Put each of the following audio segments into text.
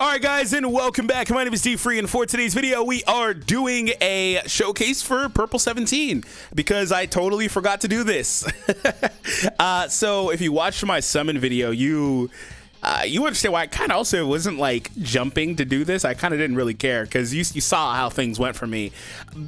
Alright guys, and welcome back. My name is DFree, and for today's video we are doing a showcase for Purple 17 because I totally forgot to do this. So if you watched my summon video, you understand why I kind of also wasn't like jumping to do this. I kind of didn't really care because you saw how things went for me.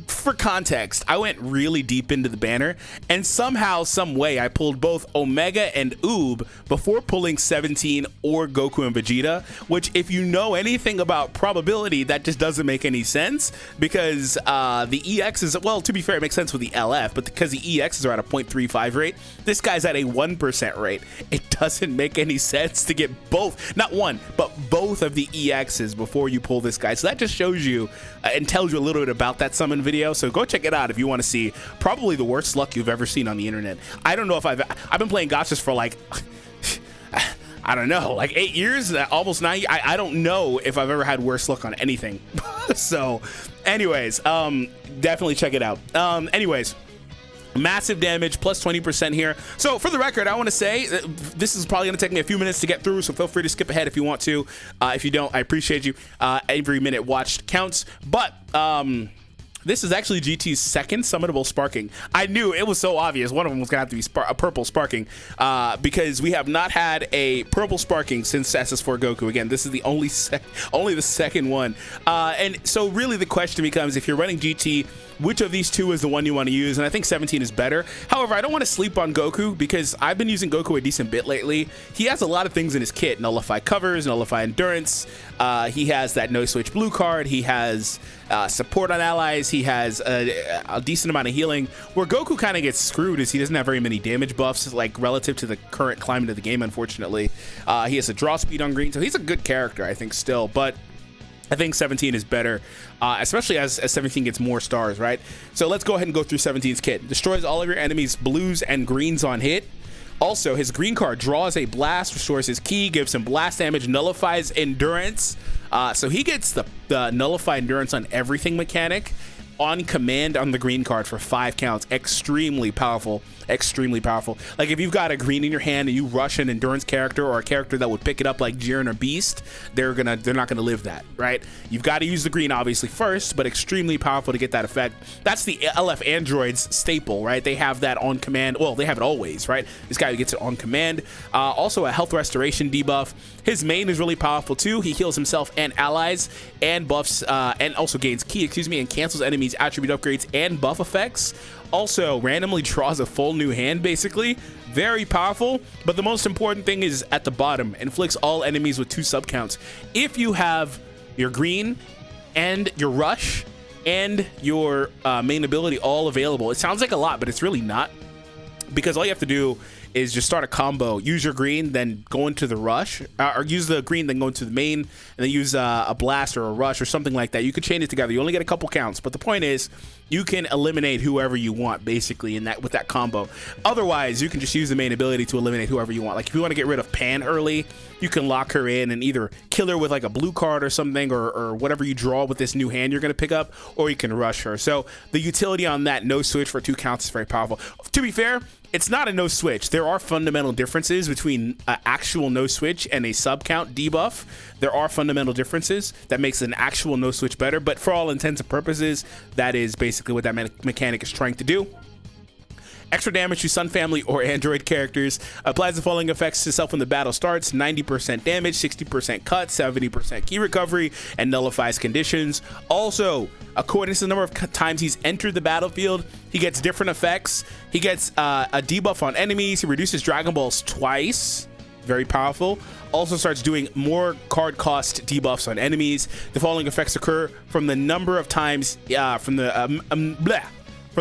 For context, I went really deep into the banner, and somehow, some way, I pulled both Omega and Oob before pulling 17 or Goku and Vegeta, which if you know anything about probability, that just doesn't make any sense because the EX is, well, to be fair, it makes sense with the LF, but because the EXs are at a 0.35 rate, this guy's at a 1% rate. It doesn't make any sense to get both, not one, but both of the EXs before you pull this guy. So that just shows you and tells you a little bit about that summon video. So go check it out if you want to see probably the worst luck you've ever seen on the internet. I don't know if I've been playing gachas for like I don't know, like 8 years, almost 9. I don't know if I've ever had worse luck on anything. So anyways, definitely check it out. Anyways, massive damage, plus 20% here. So for the record, I want to say this is probably going to take me a few minutes to get through, so feel free to skip ahead if you want to. If you don't, I appreciate you. Every minute watched counts. But this is actually GT's second summonable sparking. I knew it was so obvious one of them was gonna have to be a purple sparking because we have not had a purple sparking since SS4 Goku. Again, this is the only the second one. And so really the question becomes, if you're running GT, which of these two is the one you want to use? And I think 17 is better. However, I don't want to sleep on Goku because I've been using Goku a decent bit lately. He has a lot of things in his kit: nullify covers, nullify endurance. He has that no switch blue card. He has support on allies. He has a decent amount of healing. Where Goku kind of gets screwed is he doesn't have very many damage buffs, like relative to the current climate of the game, unfortunately. He has a draw speed on green, so he's a good character, I think, still. But I think 17 is better, especially as 17 gets more stars, right? So let's go ahead and go through 17's kit. Destroys all of your enemies' blues and greens on hit. Also, his green card draws a blast, restores his key, gives him blast damage, nullifies endurance. So he gets the nullify endurance on everything mechanic on command on the green card for 5 counts. Extremely powerful. Extremely powerful. Like if you've got a green in your hand and you rush an endurance character or a character that would pick it up like Jiren or Beast, they're not gonna live that, right? You've got to use the green obviously first, but extremely powerful to get that effect. That's the LF androids staple, right? They have that on command. Well, they have it always, right? This guy gets it on command. Also a health restoration debuff. His main is really powerful too. He heals himself and allies and buffs and also gains ki, and cancels enemies attribute upgrades and buff effects. Also randomly draws a full new hand, basically. Very powerful. But the most important thing is at the bottom: inflicts all enemies with 2 sub counts. If you have your green and your rush and your main ability all available, it sounds like a lot, but it's really not, because all you have to do is just start a combo. Use your green, then go into the rush, or use the green, then go into the main, and then use a blast or a rush or something like that. You could chain it together. You only get a couple counts, but the point is you can eliminate whoever you want basically with that combo. Otherwise, you can just use the main ability to eliminate whoever you want. Like if you want to get rid of Pan early, you can lock her in and either kill her with like a blue card or something, or whatever you draw with this new hand you're going to pick up, or you can rush her. So the utility on that no switch for 2 counts is very powerful. To be fair, it's not a no switch. There are fundamental differences between actual no switch and a sub count debuff. There are fundamental differences that makes an actual no switch better, but for all intents and purposes, that is basically what that mechanic is trying to do. Extra damage to Sun Family or Android characters. Applies the following effects to self when the battle starts: 90% damage, 60% cut, 70% key recovery, and nullifies conditions. Also, according to the number of times he's entered the battlefield, he gets different effects. He gets a debuff on enemies. He reduces Dragon Balls twice. Very powerful. Also starts doing more card cost debuffs on enemies. The following effects occur from the number of times from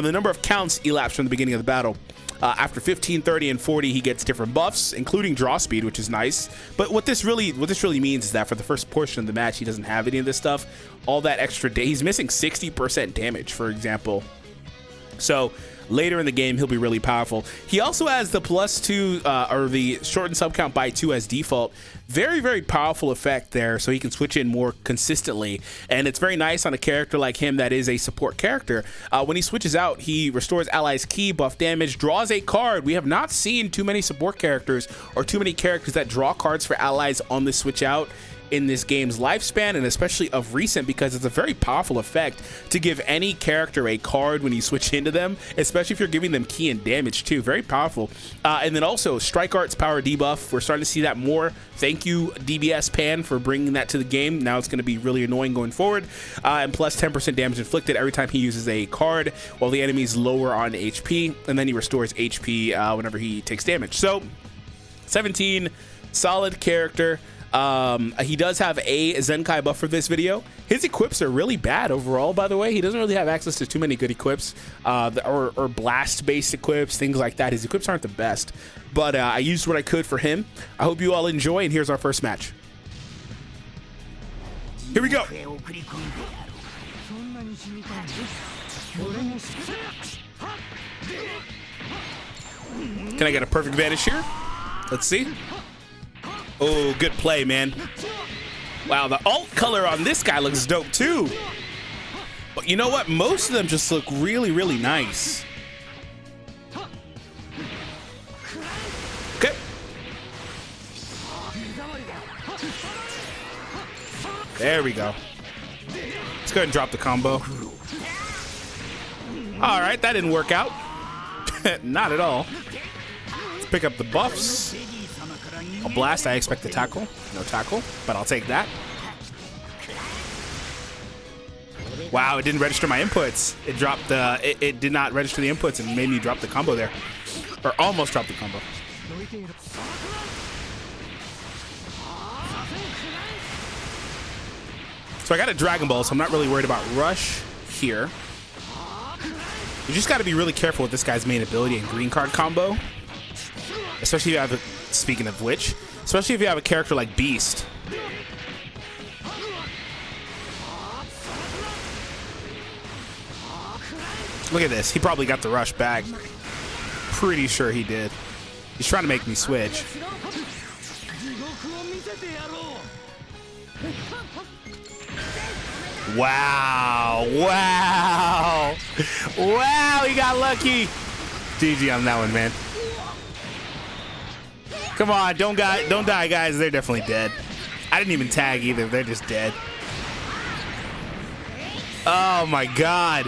the number of counts elapsed from the beginning of the battle. After 15, 30, and 40, he gets different buffs, including draw speed, which is nice. But what this really means is that for the first portion of the match, he doesn't have any of this stuff. All that extra he's missing 60% damage, for example. So later in the game, he'll be really powerful. He also has the +2 or the shortened sub count by 2 as default. Very, very powerful effect there, so he can switch in more consistently, and it's very nice on a character like him that is a support character. When he switches out, he restores allies key, buff damage, draws a card. We have not seen too many support characters or too many characters that draw cards for allies on the switch out. in this game's lifespan, and especially of recent, because it's a very powerful effect to give any character a card when you switch into them, especially if you're giving them key and damage too. Very powerful. And then also Strike Art's power debuff. We're starting to see that more. Thank you, DBS Pan, for bringing that to the game. Now it's going to be really annoying going forward. And plus 10% damage inflicted every time he uses a card while the enemy's lower on HP, and then he restores HP whenever he takes damage. So 17, solid character. He does have a Zenkai buff for this video. His equips are really bad overall, by the way. He doesn't really have access to too many good equips, or blast-based equips, things like that. His equips aren't the best, but I used what I could for him. I hope you all enjoy, and here's our first match. Here we go. Can I get a perfect vanish here? Let's see. Oh, good play, man. Wow, the alt color on this guy looks dope too. But you know what? Most of them just look really, really nice. Okay. There we go. Let's go ahead and drop the combo. All right, that didn't work out. Not at all. Let's pick up the buffs. A blast, I expect the tackle. No tackle, but I'll take that. Wow, it didn't register my inputs. It dropped the, it did not register the inputs and made me drop the combo there. Or almost drop the combo. So I got a Dragon Ball, so I'm not really worried about rush here. You just got to be really careful with this guy's main ability and green card combo. Especially if you have a, speaking of which, especially if you have a character like Beast. Look at this. He probably got the rush back. Pretty sure he did. He's trying to make me switch. Wow. Wow. Wow, he got lucky. GG on that one, man. Come on, don't die, guys. They're definitely dead. I didn't even tag either. They're just dead. Oh my god.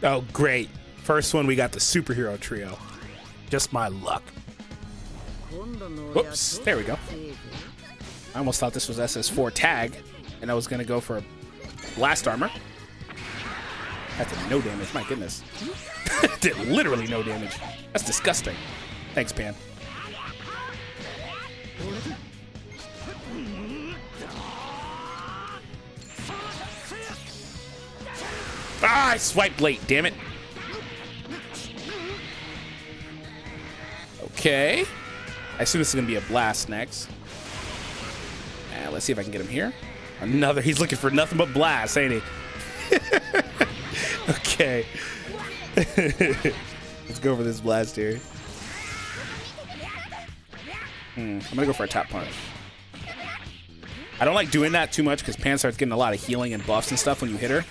Oh, great. First one, we got the superhero trio. Just my luck. Whoops, there we go. I almost thought this was SS4 tag, and I was gonna go for blast armor. That did no damage, my goodness. Did literally no damage. That's disgusting. Thanks, Pan. Ah, I swiped late, damn it. Okay. I assume this is gonna be a blast next. Let's see if I can get him here. Another, he's looking for nothing but blast, ain't he? Okay. Let's go for this blast here. I'm gonna go for a tap punch. I don't like doing that too much because Pan starts getting a lot of healing and buffs and stuff when you hit her.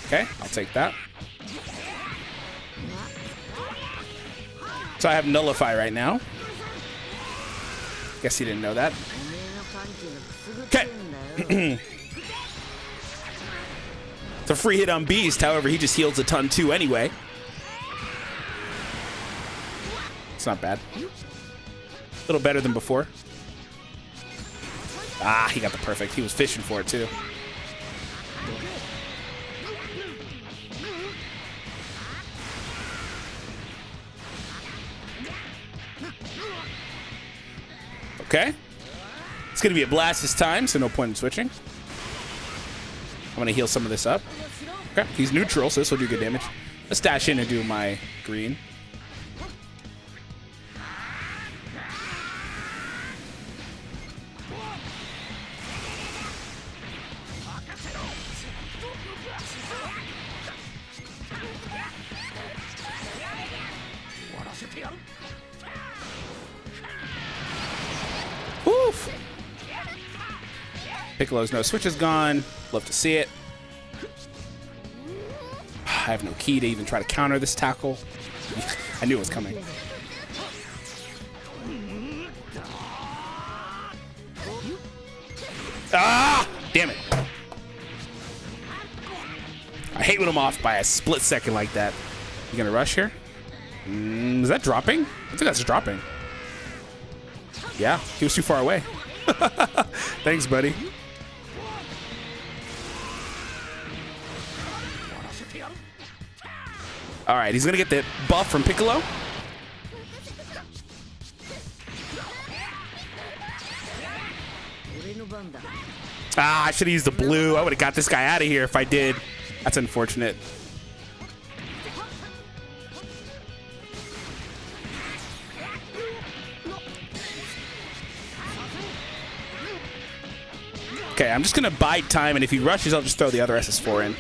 Okay, I'll take that. So I have Nullify right now. Guess he didn't know that. Okay. It's a free hit on Beast, however, he just heals a ton too anyway. It's not bad. A little better than before. Ah, he got the perfect. He was fishing for it too. Okay. It's going to be a blast this time, so no point in switching. I'm going to heal some of this up. Okay, he's neutral, so this will do good damage. Let's dash in and do my green. Woof! Piccolo's no switch is gone. Love to see it. have no key to even try to counter this tackle. I knew it was coming. Ah! Damn it. I hate when I'm off by a split second like that. You gonna rush here? Is that dropping? I think that's dropping. Yeah, he was too far away. Thanks, buddy. All right, he's gonna get the buff from Piccolo. Ah, I should have used the blue. I would have got this guy out of here if I did. That's unfortunate. Okay, I'm just gonna bide time, and if he rushes, I'll just throw the other SS4 in.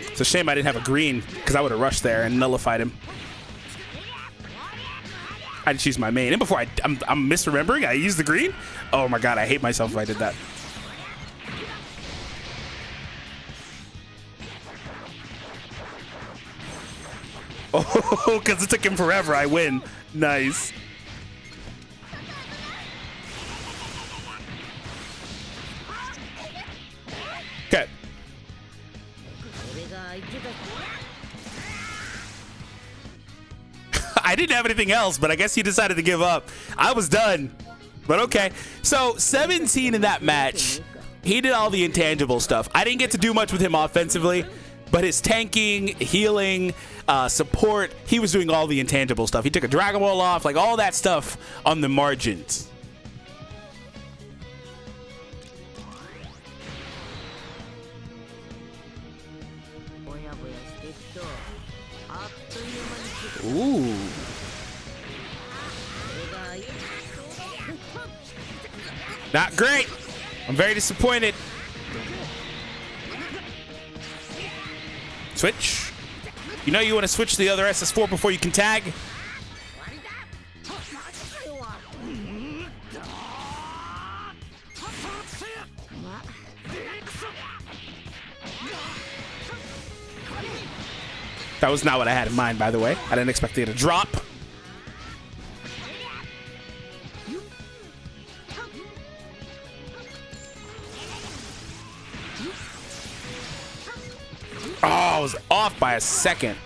It's a shame I didn't have a green, because I would have rushed there and nullified him. I just used my main. And before I'm misremembering, I used the green? Oh my god, I hate myself if I did that. Oh, because it took him forever, I win. Nice. Okay. I didn't have anything else, but I guess he decided to give up. I was done, but okay. So 17 in that match, he did all the intangible stuff. I didn't get to do much with him offensively, but his tanking, healing, support, he was doing all the intangible stuff. He took a Dragon Ball off, like all that stuff on the margins. Ooh. Not great. I'm very disappointed. Switch. You know you want to switch the other SS4 before you can tag. That was not what I had in mind, by the way. I didn't expect it to drop. Oh, I was off by a second.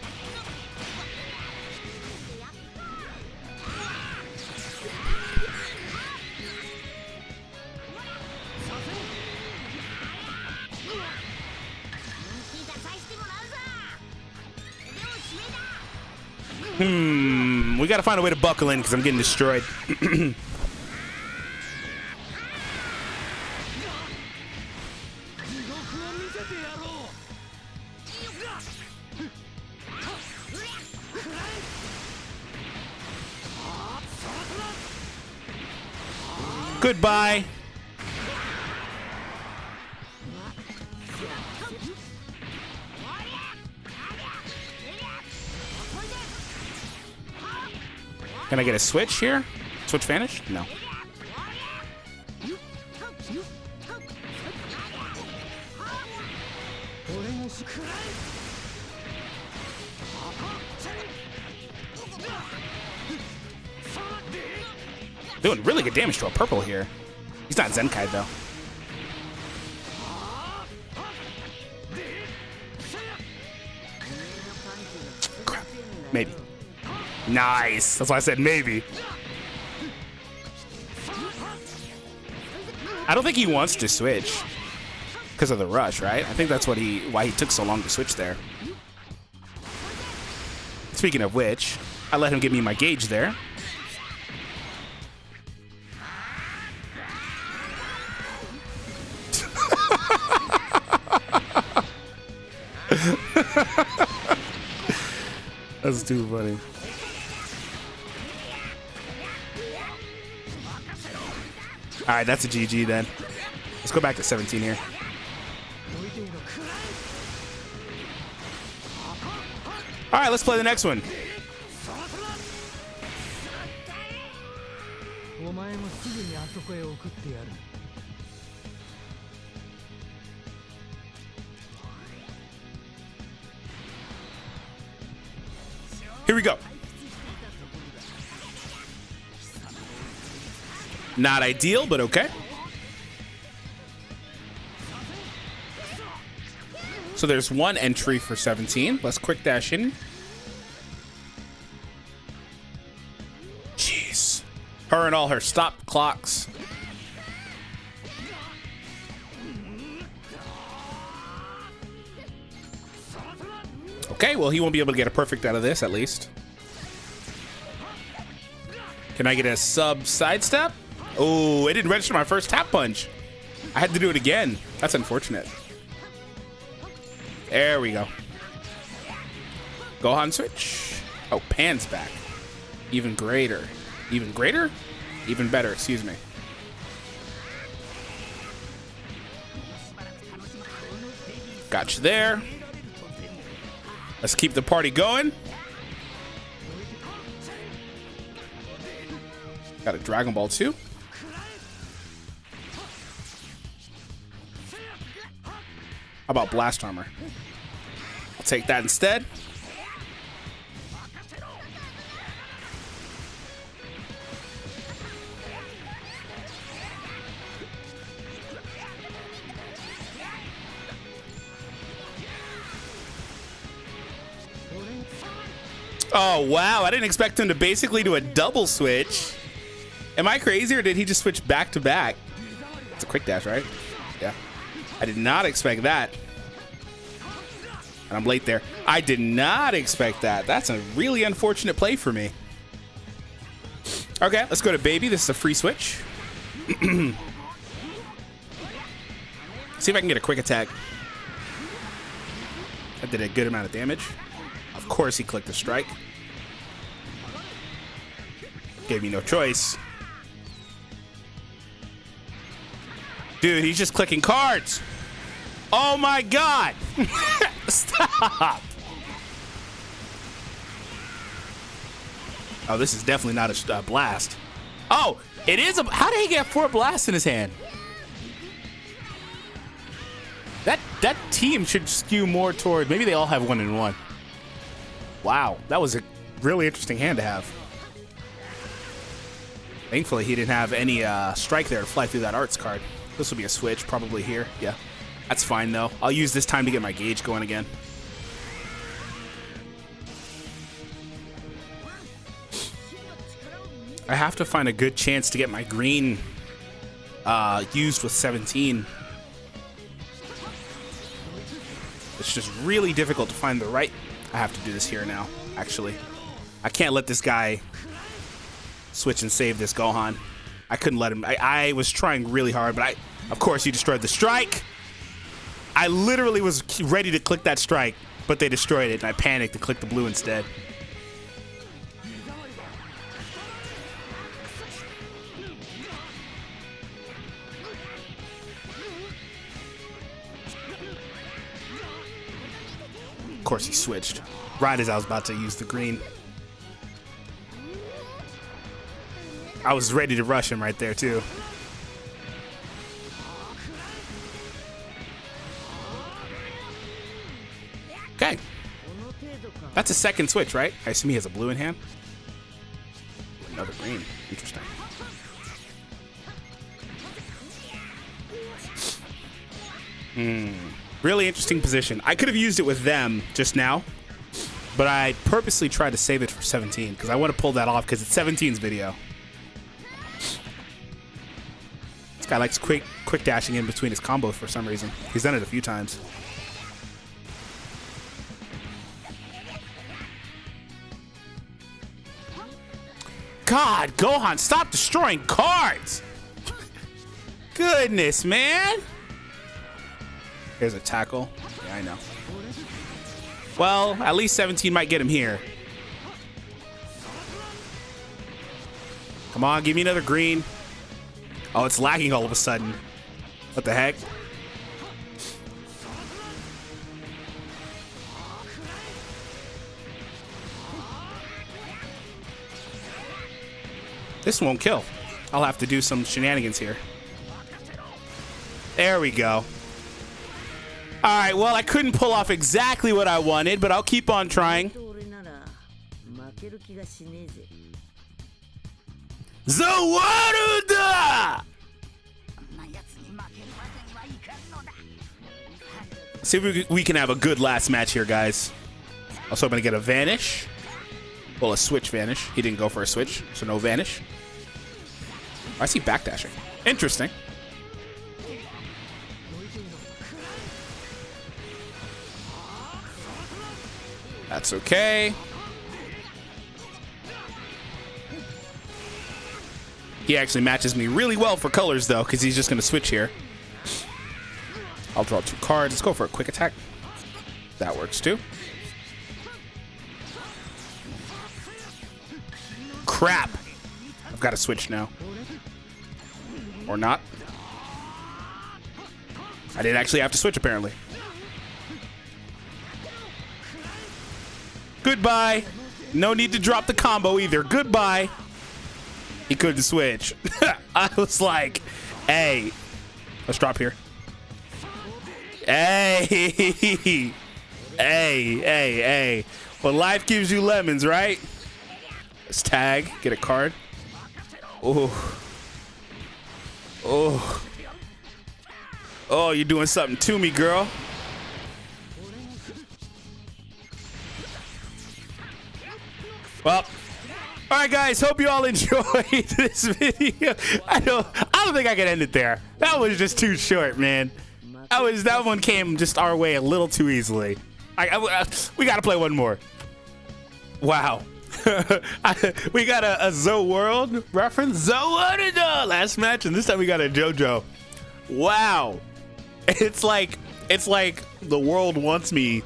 We gotta find a way to buckle in because I'm getting destroyed. Goodbye. Can I get a switch here? Switch vanish? No. Doing really good damage to a purple here. He's not Zenkai though. Crap. Maybe. Nice. That's why I said maybe. I don't think he wants to switch because of the rush, right? I think that's why he took so long to switch there. Speaking of which, I let him give me my gauge there. That's too funny. All right, that's a GG then. Let's go back to 17 here. All right, let's play the next one. Here we go. Not ideal, but okay. So there's one entry for 17. Let's quick dash in. Jeez. Her and all her stop clocks. Okay, well, he won't be able to get a perfect out of this, at least. Can I get a sub sidestep? Oh, it didn't register my first tap punch. I had to do it again. That's unfortunate. There we go. Gohan switch. Oh, Pan's back. Even greater. Even greater? Even better, excuse me. Got you there. Let's keep the party going. Got a Dragon Ball 2. How about Blast Armor? I'll take that instead. Oh, wow. I didn't expect him to basically do a double switch. Am I crazy, or did he just switch back to back? It's a quick dash, right? Yeah. I did not expect that. And I'm late there. I did not expect that. That's a really unfortunate play for me. Okay, let's go to Baby. This is a free switch. See if I can get a quick attack. That did a good amount of damage. Of course he clicked the strike. Gave me no choice. Dude, he's just clicking cards. Oh my God. Stop. Oh, this is definitely not a blast. Oh, it is a... How did he get 4 blasts in his hand? That team should skew more toward... Maybe they all have 1 and 1. Wow, that was a really interesting hand to have. Thankfully, he didn't have any strike there to fly through that arts card. This will be a switch, probably here. Yeah, that's fine, though. I'll use this time to get my gauge going again. I have to find a good chance to get my green used with 17. It's just really difficult to find the right... I have to do this here now, actually. I can't let this guy switch and save this Gohan. I couldn't let him. I was trying really hard, but of course, he destroyed the strike. I literally was ready to click that strike, but they destroyed it, and I panicked to click the blue instead. Of course, he switched right as I was about to use the green. I was ready to rush him right there, too. Okay. That's a second switch, right? I assume he has a blue in hand. Another green. Interesting. Really interesting position. I could have used it with them just now, but I purposely tried to save it for 17 because I want to pull that off because it's 17's video. This guy likes quick dashing in between his combos for some reason. He's done it a few times. God, Gohan, stop destroying cards! Goodness, man! Here's a tackle. Yeah, I know. Well, at least 17 might get him here. Come on, give me another green. Oh, it's lagging all of a sudden. What the heck? This won't kill. I'll have to do some shenanigans here. There we go. All right, well, I couldn't pull off exactly what I wanted, but I'll keep on trying. Zawaruda! See if we can have a good last match here, guys. Also, I'm going to get a vanish. Well, a switch vanish. He didn't go for a switch, so no vanish. I see backdashing. Interesting. That's okay. He actually matches me really well for colors, though, because he's just going to switch here. I'll draw 2 cards. Let's go for a quick attack. That works, too. Crap. I've got to switch now. Or not. I didn't actually have to switch, apparently. Goodbye. No need to drop the combo either. Goodbye. He couldn't switch. I was like, hey, let's drop here. Hey, hey, hey, hey. Well, life gives you lemons, right? Let's tag, get a card. Oh. Oh. Oh, you're doing something to me, girl. Well, all right, guys. Hope you all enjoyed this video. I don't think I can end it there. That was just too short, man. That one came just our way a little too easily. We gotta play one more. Wow. We got a Zo World reference. Zo last match, and this time we got a JoJo. Wow. It's like the world wants me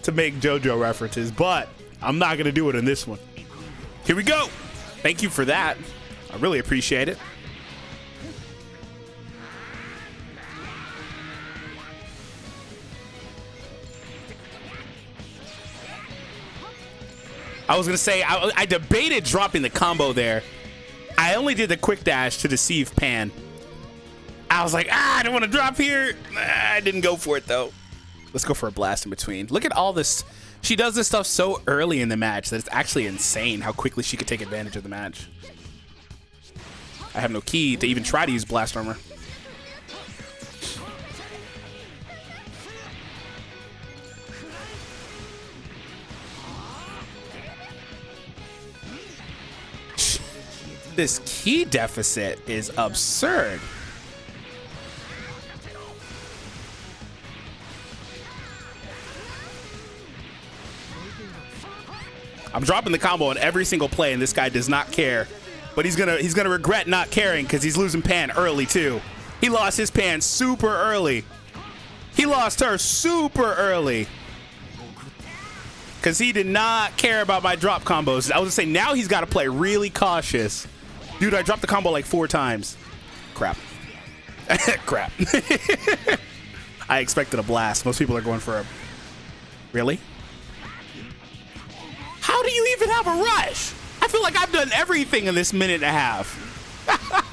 to make JoJo references, but I'm not gonna do it in this one. Here we go. Thank you for that. I really appreciate it. I was gonna say I debated dropping the combo there. I only did the quick dash to deceive Pan. I was like, I don't want to drop here. I didn't go for it though. Let's go for a blast in between. Look at all this. She does this stuff so early in the match that it's actually insane how quickly she could take advantage of the match. I have no key to even try to use blast armor. This key deficit is absurd. I'm dropping the combo on every single play, and this guy does not care. But he's gonna regret not caring because he's losing Pan early too. He lost his Pan super early. He lost her super early because he did not care about my drop combos. I was gonna say now he's got to play really cautious. Dude, I dropped the combo like 4 times. Crap. Crap. I expected a blast. Most people are going for a... Really? How do you even have a rush? I feel like I've done everything in this minute and a half.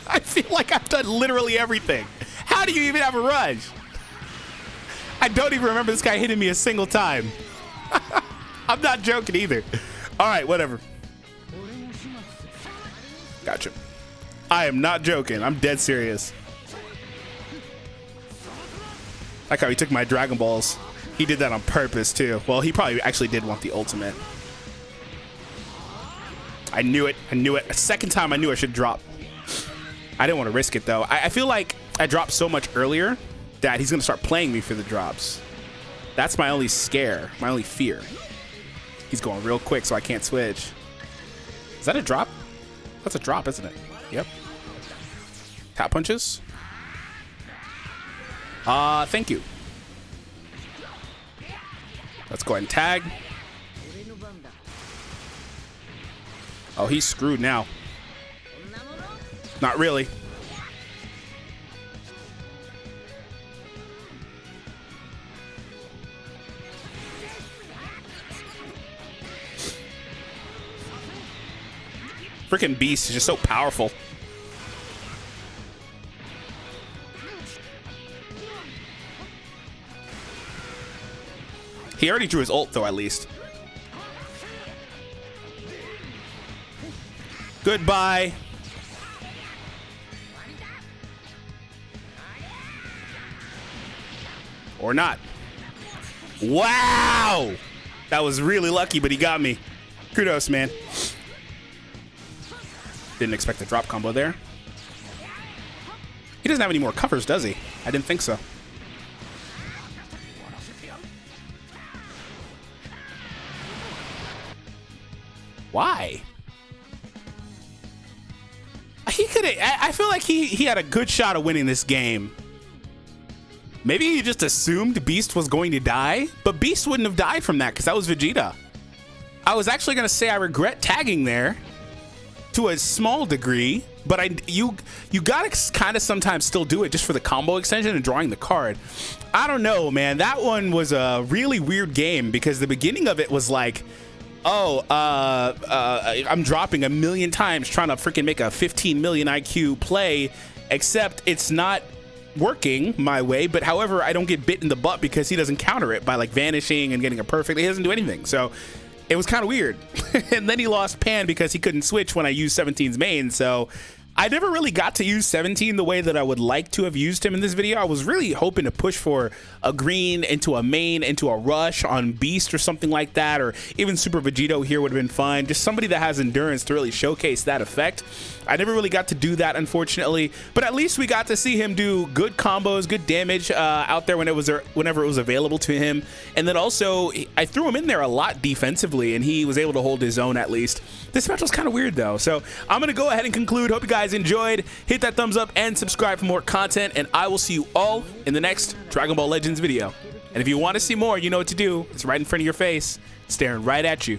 I feel like I've done literally everything. How do you even have a rush? I don't even remember this guy hitting me a single time. I'm not joking either. All right, whatever. Gotcha. I am not joking. I'm dead serious. Like how he took my Dragon Balls. He did that on purpose too. Well, he probably actually did want the ultimate. I knew it. I knew it. A second time I knew I should drop. I didn't want to risk it though. I feel like I dropped so much earlier that he's going to start playing me for the drops. That's my only scare. My only fear. He's going real quick so I can't switch. Is that a drop? That's a drop, isn't it? Yep. Tap punches. Thank you. Let's go ahead and tag. Oh, he's screwed now. Not really. Freaking Beast is just so powerful. He already drew his ult, though, at least. Goodbye. Or not. Wow! That was really lucky, but he got me. Kudos, man. Didn't expect a drop combo there. He doesn't have any more covers, does he? I didn't think so. Why? He could have. I feel like he had a good shot of winning this game. Maybe he just assumed Beast was going to die, but Beast wouldn't have died from that because that was Vegeta. I was actually going to say I regret tagging there to a small degree, but you gotta kind of sometimes still do it just for the combo extension and drawing the card. I don't know, man. That one was a really weird game because the beginning of it was like, oh, I'm dropping a million times trying to freaking make a 15 million IQ play, except it's not working my way, but however, I don't get bit in the butt because he doesn't counter it by like vanishing and getting a perfect. He doesn't do anything. So it was kind of weird. And then he lost Pan because he couldn't switch when I used 17's main. So I never really got to use 17 the way that I would like to have used him in this video. I was really hoping to push for a green into a main, into a rush on Beast or something like that, or even Super Vegito here would have been fine. Just somebody that has endurance to really showcase that effect. I never really got to do that, unfortunately, but at least we got to see him do good combos, good damage out there whenever it was available to him. And then also, I threw him in there a lot defensively, and he was able to hold his own at least. This match was kind of weird, though. So I'm going to go ahead and conclude. Hope you guys enjoyed. Hit that thumbs up and subscribe for more content, and I will see you all in the next Dragon Ball Legends video. And if you want to see more, you know what to do. It's right in front of your face, staring right at you.